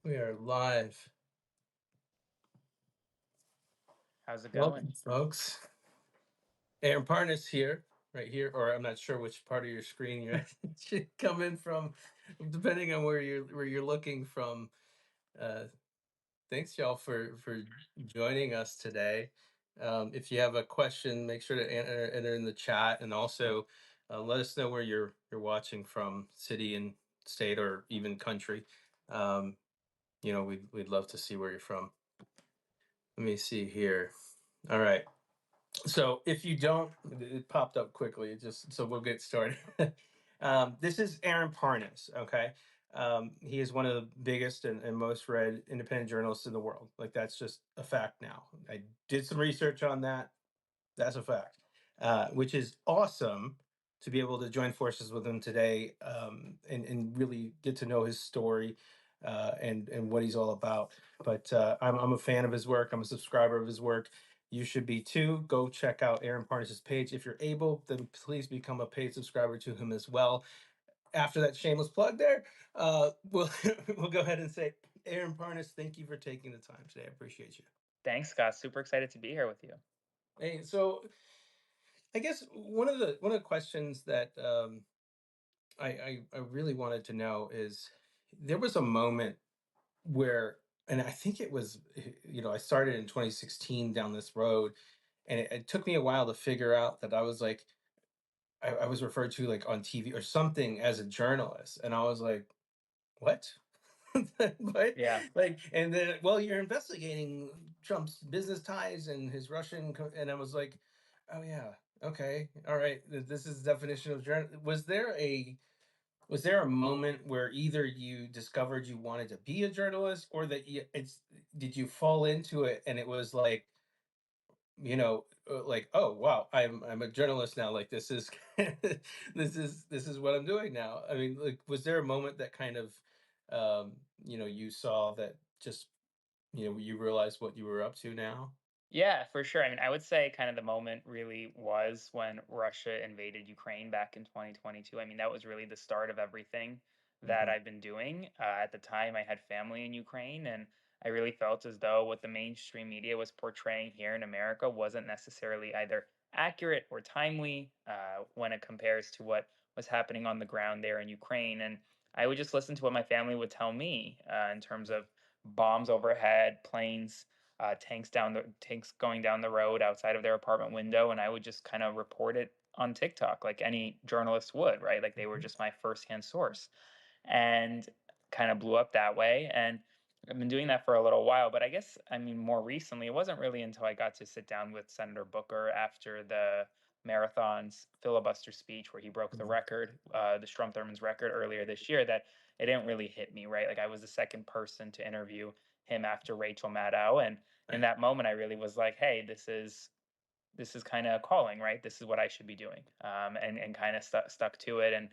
We are live. How's it going? Welcome, folks. Aaron Parnas here, right here, or I'm not sure which part of your screen you should come in from, depending on where you're looking from. Uh, Thanks, y'all, for joining us today. If you have a question, make sure to enter in the chat, and also let us know where you're watching from, city and state, or even country. Um, we'd love to see where you're from. Let me see here. All right. So if you don't, it popped up quickly. Just so we'll get started. This is Aaron Parnas. Okay, he is one of the biggest and most read independent journalists in the world. Like that's just a fact now. I did some research on that. That's a fact, which is awesome to be able to join forces with him today, and really get to know his story, and what he's all about. But I'm a fan of his work. I'm a subscriber of his work. You should be too. Go check out Aaron Parnas' page. If you're able, then please become a paid subscriber to him as well. After that shameless plug there, we'll we'll go ahead and say, Aaron Parnas, thank you for taking the time today. I appreciate you. Thanks, Scott. Super excited to be here with you. Hey, so I guess one of the questions that I really wanted to know is, there was a moment where, and I think it was, I started in 2016 down this road, and it took me a while to figure out that I was like, I was referred to like on TV or something as a journalist, and I was like, what? What? Yeah. Like, and then, well, you're investigating Trump's business ties and his and I was like, oh yeah, okay, all right. This is the definition of journal. Was there a moment where either you discovered you wanted to be a journalist, or that did you fall into it and it was like, like, oh wow, I'm a journalist now. Like this is this is what I'm doing now. I mean, like, was there a moment that kind of, you saw that, just, you realized what you were up to now? Yeah, for sure. I mean, I would say kind of the moment really was when Russia invaded Ukraine back in 2022. I mean, that was really the start of everything that Hmm. I've been doing. At the time, I had family in Ukraine, and I really felt as though what the mainstream media was portraying here in America wasn't necessarily either accurate or timely when it compares to what was happening on the ground there in Ukraine. And I would just listen to what my family would tell me in terms of bombs overhead, planes tanks going down the road outside of their apartment window, and I would just kind of report it on TikTok like any journalist would, right? Like they were just my firsthand source, and kind of blew up that way. And I've been doing that for a little while, but I guess I mean more recently, it wasn't really until I got to sit down with Senator Booker after the marathon's filibuster speech where he broke the record, the Strom Thurmond's record earlier this year, that it didn't really hit me, right? Like I was the second person to interview him after Rachel Maddow, and in Right. that moment, I really was like, hey, this is kind of calling, right? This is what I should be doing, and kind of stuck to it, and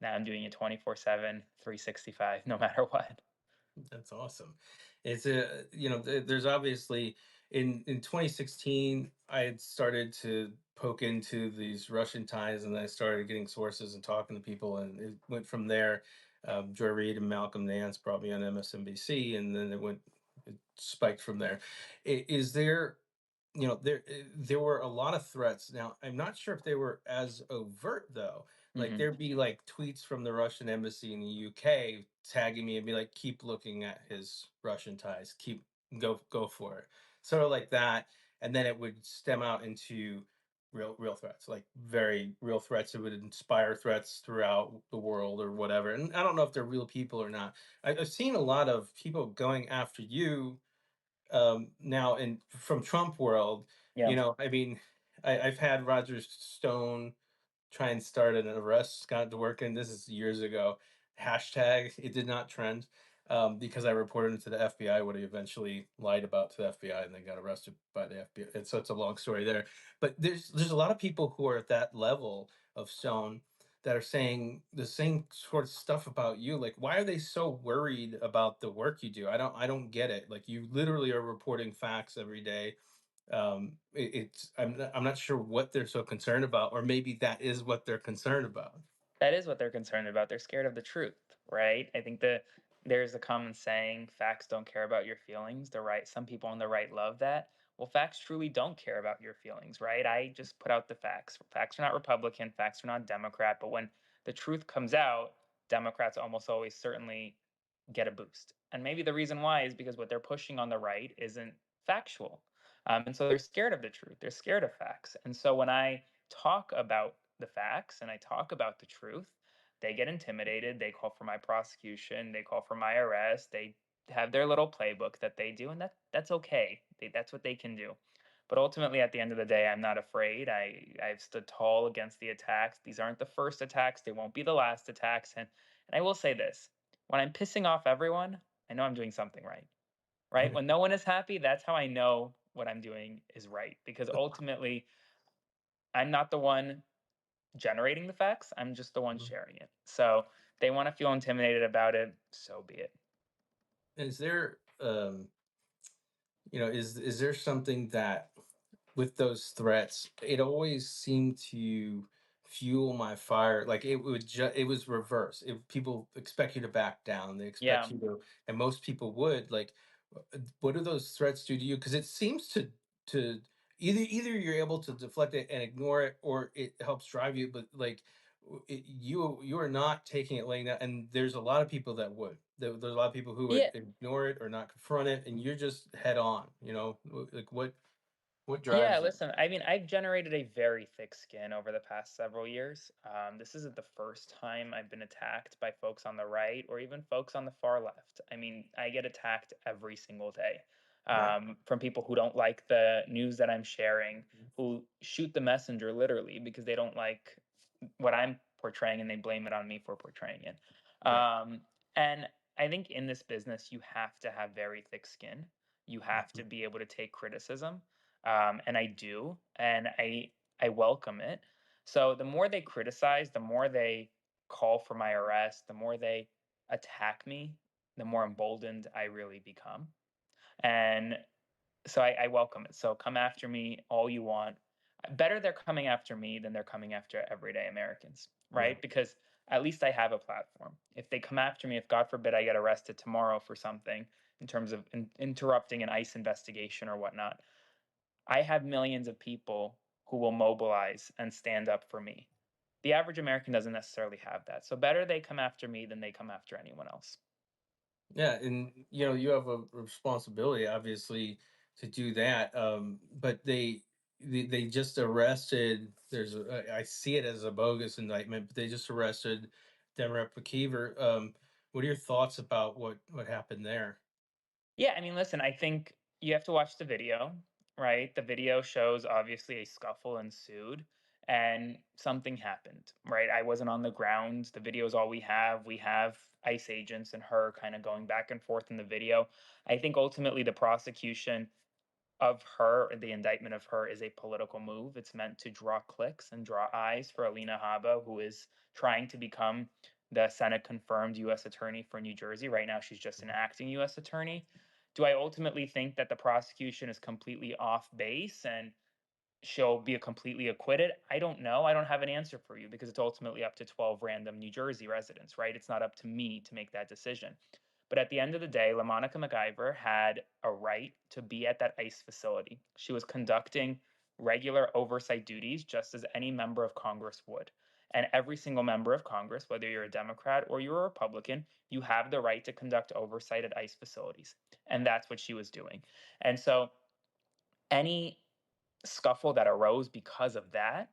now I'm doing it 24/7, 365, no matter what. That's awesome. It's a, there's obviously, in 2016, I had started to poke into these Russian ties, and I started getting sources and talking to people, and it went from there. Joy Reid and Malcolm Nance brought me on MSNBC, and then it spiked from there. Is there, there were a lot of threats. Now, I'm not sure if they were as overt though. Like Hmm. there'd be like tweets from the Russian embassy in the UK tagging me and be like, keep looking at his Russian ties, keep go for it. Sort of like that. And then it would stem out into real threats, like very real threats. It would inspire threats throughout the world or whatever. And I don't know if they're real people or not. I've seen a lot of people going after you, now, in from Trump world. Yeah. I mean, I've had Roger Stone try and start an arrest Scott Dworkin. This is years ago. Hashtag it did not trend, because I reported it to the FBI. What he eventually lied about to the FBI, and then got arrested by the FBI. And so it's a long story there. But there's a lot of people who are at that level of Stone that are saying the same sort of stuff about you. Like, why are they so worried about the work you do? I don't get it. Like, you literally are reporting facts every day. I'm not sure what they're so concerned about, or maybe that is what they're concerned about. That is what they're concerned about. They're scared of the truth, right? I think there's a common saying, facts don't care about your feelings. The right, some people on the right love that. Well, facts truly don't care about your feelings, right? I just put out the facts. Facts are not Republican, facts are not Democrat, but when the truth comes out, Democrats almost always certainly get a boost. And maybe the reason why is because what they're pushing on the right isn't factual. And so they're scared of the truth. They're scared of facts. And so when I talk about the facts and I talk about the truth, they get intimidated. They call for my prosecution. They call for my arrest. They have their little playbook that they do, and that's okay. That's what they can do. But ultimately, at the end of the day, I'm not afraid. I've stood tall against the attacks. These aren't the first attacks. They won't be the last attacks. And I will say this: when I'm pissing off everyone, I know I'm doing something right. Right? When no one is happy, that's how I know what I'm doing is right. Because ultimately, I'm not the one generating the facts. I'm just the one sharing it. So they want to feel intimidated about it. So be it. Is there is there something that with those threats, it always seemed to fuel my fire. Like it was reverse. If people expect you to back down, they expect Yeah. you to, and most people would. Like, what do those threats do to you? Because it seems to either you're able to deflect it and ignore it, or it helps drive you. But like, you are not taking it laying down, and there's a lot of people that would. There's a lot of people who would Yeah. ignore it or not confront it, and you're just head on. Like what Yeah, drives you? listen, I mean, I've generated a very thick skin over the past several years. This isn't the first time I've been attacked by folks on the right or even folks on the far left. I mean, I get attacked every single day Right. from people who don't like the news that I'm sharing, who shoot the messenger literally because they don't like what I'm portraying and they blame it on me for portraying it. Right. Um, and I think in this business, you have to have very thick skin. You have Mhm. to be able to take criticism, and I do, and I welcome it. So the more they criticize, the more they call for my arrest, the more they attack me, the more emboldened I really become. And so I welcome it. So come after me all you want. Better they're coming after me than they're coming after everyday Americans, Yeah. right? Because at least I have a platform. If they come after me, if God forbid I get arrested tomorrow for something in terms of interrupting an ICE investigation or whatnot, I have millions of people who will mobilize and stand up for me. The average American doesn't necessarily have that. So better they come after me than they come after anyone else. Yeah, and you have a responsibility, obviously, to do that. But they just arrested. I see it as a bogus indictment, but they just arrested Democrat McIver. What are your thoughts about what happened there? Yeah, I mean, listen, I think you have to watch the video, right? The video shows obviously a scuffle ensued and something happened, right? I wasn't on the ground. The video is all we have. We have ICE agents and her kind of going back and forth in the video. I think ultimately the prosecution of her, the indictment of her, is a political move. It's meant to draw clicks and draw eyes for Alina Habba, who is trying to become the Senate confirmed U.S. attorney for New Jersey. Right now, she's just an acting U.S. attorney. Do I ultimately think that the prosecution is completely off base and she'll be completely acquitted? I don't know. I don't have an answer for you because it's ultimately up to 12 random New Jersey residents, right? It's not up to me to make that decision. But at the end of the day, LaMonica McIver had a right to be at that ICE facility. She was conducting regular oversight duties just as any member of Congress would. And every single member of Congress, whether you're a Democrat or you're a Republican, you have the right to conduct oversight at ICE facilities. And that's what she was doing. And so any scuffle that arose because of that,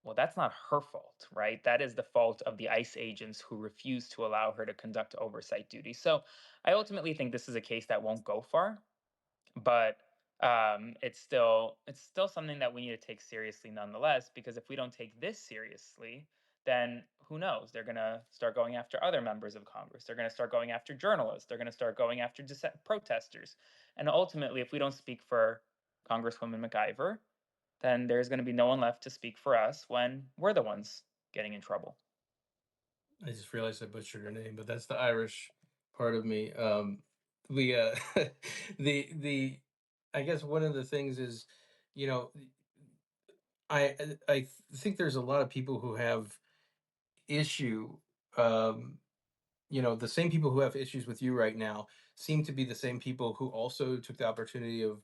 well, that's not her fault, right? That is the fault of the ICE agents who refused to allow her to conduct oversight duties. So I ultimately think this is a case that won't go far, but it's still something that we need to take seriously nonetheless. Because if we don't take this seriously, then who knows? They're gonna start going after other members of Congress. They're gonna start going after journalists. They're gonna start going after protesters. And ultimately, if we don't speak for Congresswoman McIver, then there's going to be no one left to speak for us when we're the ones getting in trouble. I just realized I butchered her name, but that's the Irish part of me. We the I guess one of the things is, you know, I think there's a lot of people who have issue. Um, the same people who have issues with you right now seem to be the same people who also took the opportunity of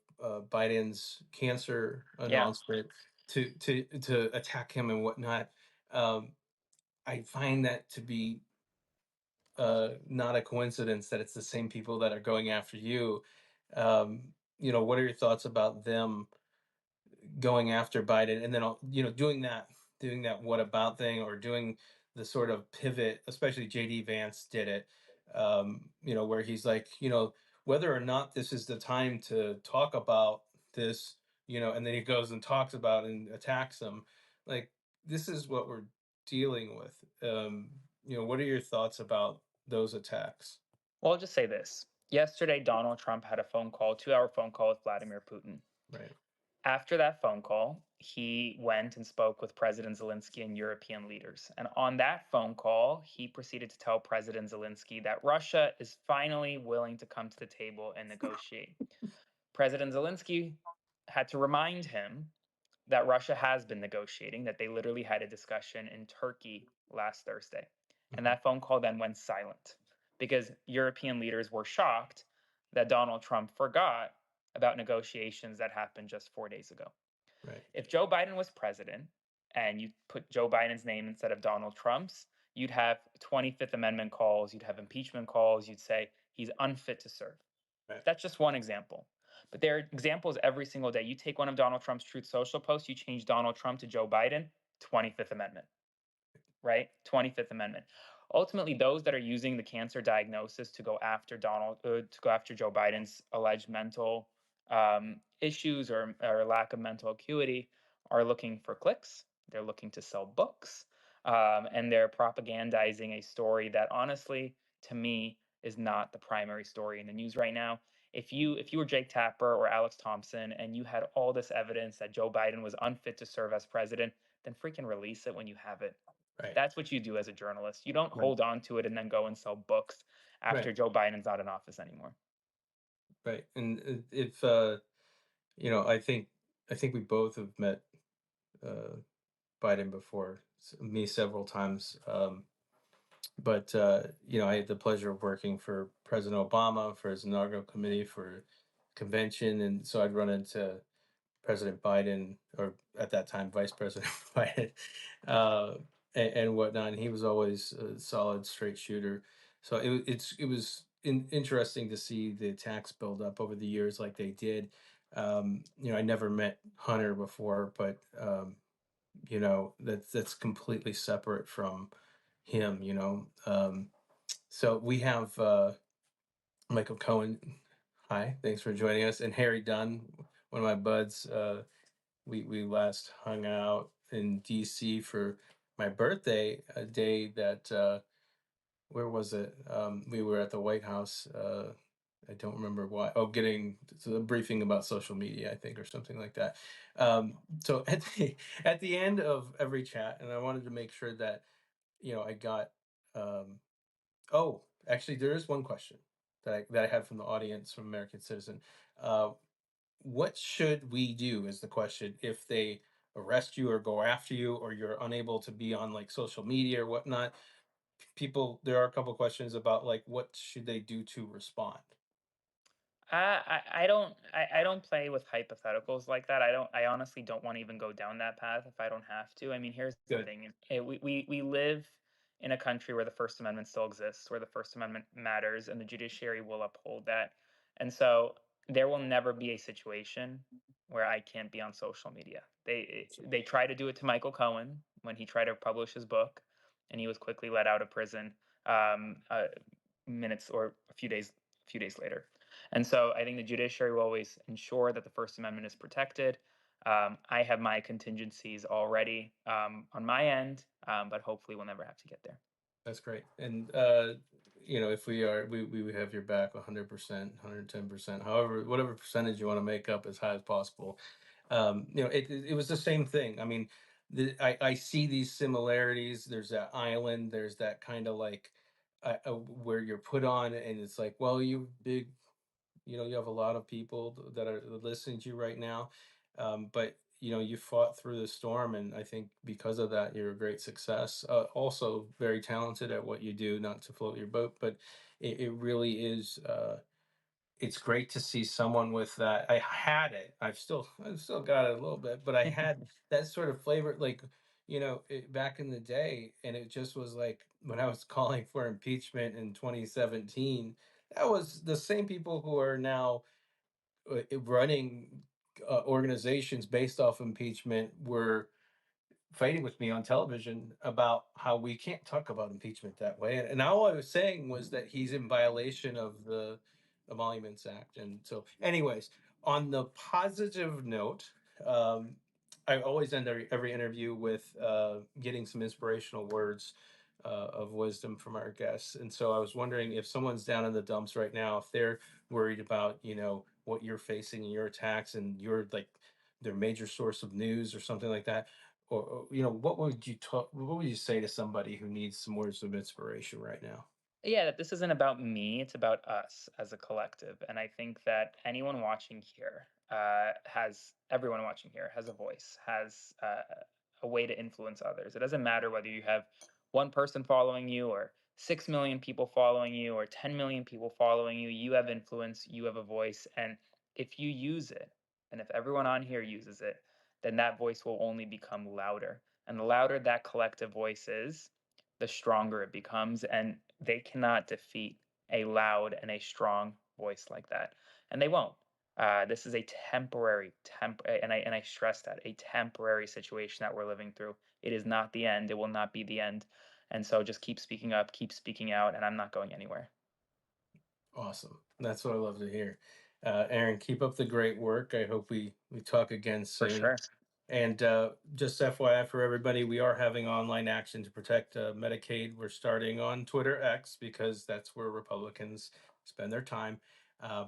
Biden's cancer Yeah. announcement to attack him and whatnot. Um, I find that to be not a coincidence that it's the same people that are going after you. What are your thoughts about them going after Biden, and then doing that what about thing, or doing the sort of pivot, especially JD Vance did it, where he's like, whether or not this is the time to talk about this, and then he goes and talks about and attacks them. Like, this is what we're dealing with. What are your thoughts about those attacks? Well, I'll just say this. Yesterday, Donald Trump had a phone call, 2-hour phone call with Vladimir Putin. Right. After that phone call, he went and spoke with President Zelensky and European leaders. And on that phone call, he proceeded to tell President Zelensky that Russia is finally willing to come to the table and negotiate. President Zelensky had to remind him that Russia has been negotiating, that they literally had a discussion in Turkey last Thursday. And Mhm. that phone call then went silent because European leaders were shocked that Donald Trump forgot about negotiations that happened just 4 days ago. Right. If Joe Biden was president and you put Joe Biden's name instead of Donald Trump's, you'd have 25th Amendment calls, you'd have impeachment calls, you'd say he's unfit to serve. Right. That's just one example. But there are examples every single day. You take one of Donald Trump's Truth Social posts, you change Donald Trump to Joe Biden, 25th Amendment, right? 25th Amendment. Ultimately, those that are using the cancer diagnosis to go after Joe Biden's alleged mental issues or lack of mental acuity are looking for clicks. They're looking to sell books, and they're propagandizing a story that, honestly, to me, is not the primary story in the news right now. If you were Jake Tapper or Alex Thompson and you had all this evidence that Joe Biden was unfit to serve as president, then freaking release it when you have it. Right. That's what you do as a journalist. You don't Right. hold on to it and then go and sell books after Right. Joe Biden's not in office anymore. Right. And if I think we both have met uh, Biden before, me several times. But I had the pleasure of working for President Obama for his inaugural committee for convention, and so I'd run into President Biden, or at that time Vice President Biden, uh, and whatnot. And he was always a solid, straight shooter. So it was interesting to see the attacks build up over the years, like they did. I never met Hunter before, but that's completely separate from him. So we have Michael Cohen. Hi, thanks for joining us, and Harry Dunn, one of my buds. We last hung out in DC for my birthday, a day that where was it? We were at the White House. I don't remember why. Oh, getting a briefing about social media, I think, or something like that. So at the end of every chat, and I wanted to make sure that I got. Um, oh, actually, there is one question that I had from the audience, from American Citizen. Uh, what should we do, is the question, if they arrest you or go after you, or you're unable to be on like social media or whatnot? People, there are a couple questions about like what should they do to respond. I don't play with hypotheticals like that. I honestly don't want to even go down that path if I don't have to. I mean, here's the Good. thing. We live in a country where the First Amendment still exists, where the First Amendment matters, and the judiciary will uphold that. And so there will never be a situation where I can't be on social media. They try to do it to Michael Cohen when he tried to publish his book, and he was quickly let out of prison um, uh, minutes or a few days later. And so I think the judiciary will always ensure that the First Amendment is protected. I have my contingencies already on my end, but hopefully we'll never have to get there. That's great. And if we would have your back 100%, 110%, however, whatever percentage you want to make up as high as possible. It was the same thing. I mean, I see these similarities. There's that island. There's that kind of like where you're put on, and it's like, well, you have a lot of people that are listening to you right now, but you fought through the storm, and I think because of that, you're a great success. Also, very talented at what you do. Not to float your boat, but it really is. It's great to see someone with that. I had it. I've still got it a little bit, but I had that sort of flavor, like back in the day, and it just was like when I was calling for impeachment in 2017. That was the same people who are now running organizations based off impeachment were fighting with me on television about how we can't talk about impeachment that way. And all I was saying was that he's in violation of the Emoluments Act. And so, anyways, on the positive note, I always end every interview with getting some inspirational words of wisdom from our guests. And so I was wondering if someone's down in the dumps right now, if they're worried about, what you're facing in your attacks and you're like their major source of news or something like that, or what would you talk what would you say to somebody who needs some words of inspiration right now? Yeah, that this isn't about me, it's about us as a collective. And I think that anyone watching here everyone watching here has a voice, has a way to influence others. It doesn't matter whether you have one person following you, or 6 million people following you, or 10 million people following you. You have influence, you have a voice. And if you use it, and if everyone on here uses it, then that voice will only become louder. And the louder that collective voice is, the stronger it becomes, and they cannot defeat a loud and a strong voice like that, and they won't. This is a and I stress that, a temporary situation that we're living through. It is not the end. It will not be the end, and so just keep speaking up, keep speaking out, and I'm not going anywhere. Awesome. That's what I love to hear. Aaron, keep up the great work. I hope we talk again For soon. sure. And just FYI for everybody, we are having online action to protect Medicaid. We're starting on Twitter X because that's where Republicans spend their time.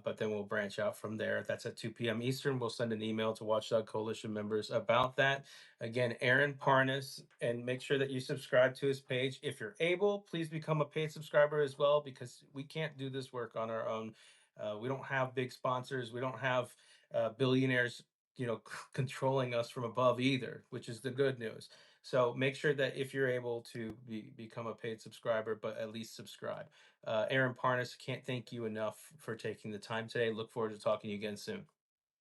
But then we'll branch out from there. That's at 2 p.m. Eastern. We'll send an email to Watchdog Coalition members about that. Again, Aaron Parnas, and make sure that you subscribe to his page. If you're able, please become a paid subscriber as well, because we can't do this work on our own. We don't have big sponsors. We don't have billionaires controlling us from above either, which is the good news. So make sure that if you're able to become a paid subscriber, but at least subscribe. Aaron Parnas, can't thank you enough for taking the time today. Look forward to talking to you again soon.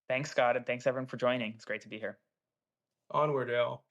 Thanks, Scott, and thanks everyone for joining. It's great to be here. Onward, Al.